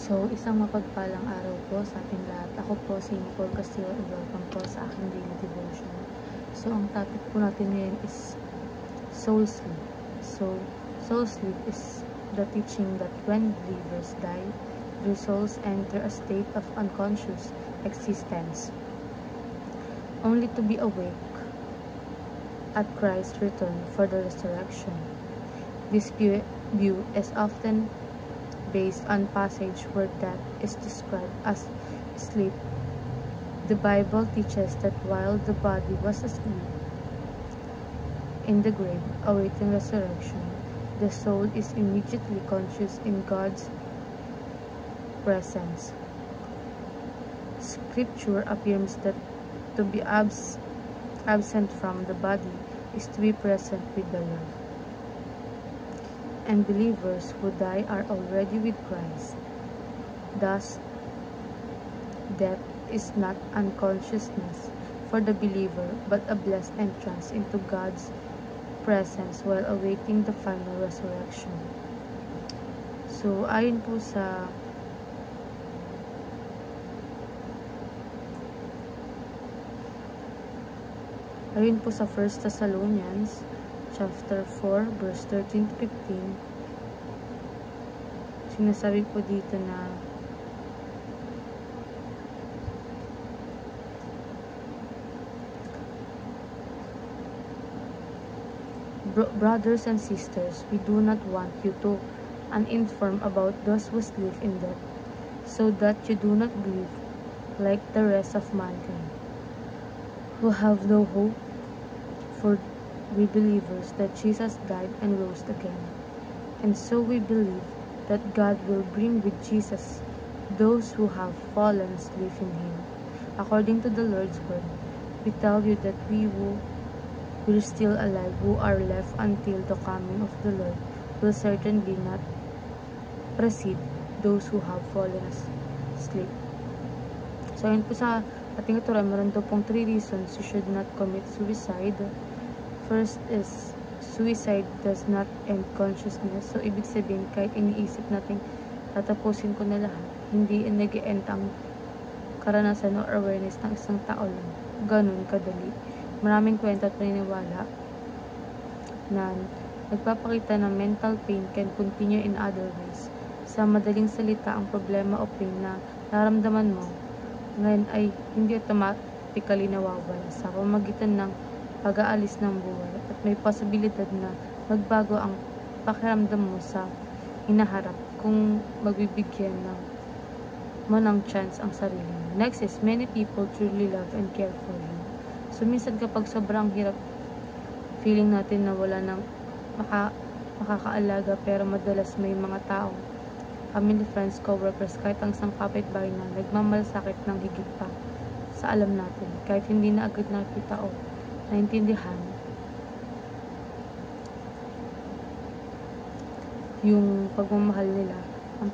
So, isang mapagpalang araw po sa ating lahat. Ako po si Nicole Castillo and welcome po sa aking daily devotion. So, ang topic po natin ngayon is soul sleep. So, soul sleep is the teaching that when believers die, their souls enter a state of unconscious existence, only to be awake at Christ's return for the resurrection. This view is often based on passage where death is described as sleep. The Bible teaches that while the body was asleep in the grave awaiting resurrection, the soul is immediately conscious in God's presence. Scripture affirms that to be absent from the body is to be present with the Lord. And believers who die are already with Christ. Thus, death is not unconsciousness for the believer, but a blessed entrance into God's presence while awaiting the final resurrection. So, ayon po sa Ayon po sa 1 Thessalonians chapter 4 verse 13 to 15, sinasabi po dito na brothers and sisters, we do not want you to uninformed about those who sleep in death, so that you do not grieve like the rest of mankind, who have no hope. For we believers that Jesus died and rose again, and so we believe that God will bring with Jesus those who have fallen asleep in Him. According to the Lord's word, we tell you that we who are still alive, who are left until the coming of the Lord, will certainly not precede those who have fallen asleep. So, yun po sa ating ituran, meron daw pong 3 reasons you should not commit suicide. First is, suicide does not end consciousness. So, ibig sabihin, kahit iniisip natin, tatapusin ko na lahat, hindi nag-end ang karanasan o awareness ng isang tao lang. Ganun kadali. Maraming kwento at paniniwala na nagpapakita na mental pain can continue in other ways. Sa madaling salita, ang problema o pain na naramdaman mo ngayon ay hindi automatically nawawala sa pamamagitan ng pag-aalis ng buhay, at may posibilidad na magbago ang pakiramdam mo sa hinaharap kung magbibigyan mo ng chance ang sarili mo. Next is, many people truly love and care for you. So, minsan kapag sobrang hirap, feeling natin na wala nang makakaalaga, pero madalas may mga tao, family, friends, co-workers, kahit ang isang kapitbahay na nagmamalasakit ng higit pa sa alam natin, kahit hindi na agad nakita o naintindihan yung pagmamahal nila. Ang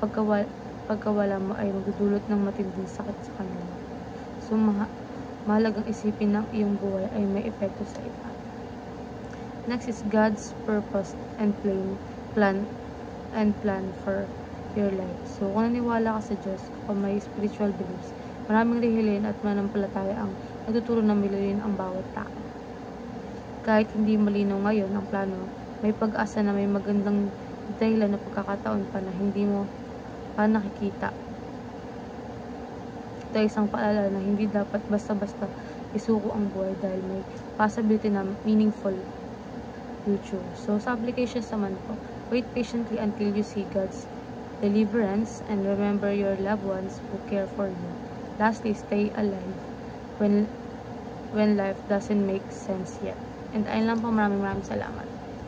pagkawala mo ay magdudulot ng matinding sakit sa kanila. So, mahalagang isipin ng iyong buhay ay may epekto sa iba. Next is God's purpose and plan for your life. So, kung naniwala ka sa Diyos o may spiritual beliefs, maraming rihilin at manampalataya ang nagtuturo na mililin ang bawat tao. Kahit hindi malinaw ngayon ang plano, may pag-asa na may magandang dahilan na pagkakataon pa na hindi mo pa nakikita. Ito ay isang paalala na hindi dapat basta-basta isuko ang buhay dahil may possibility na meaningful future. So, sa applications naman po, wait patiently until you see God's deliverance and remember your loved ones who care for you. Lastly, stay alive when life doesn't make sense yet. And ayun lang po, maraming salamat.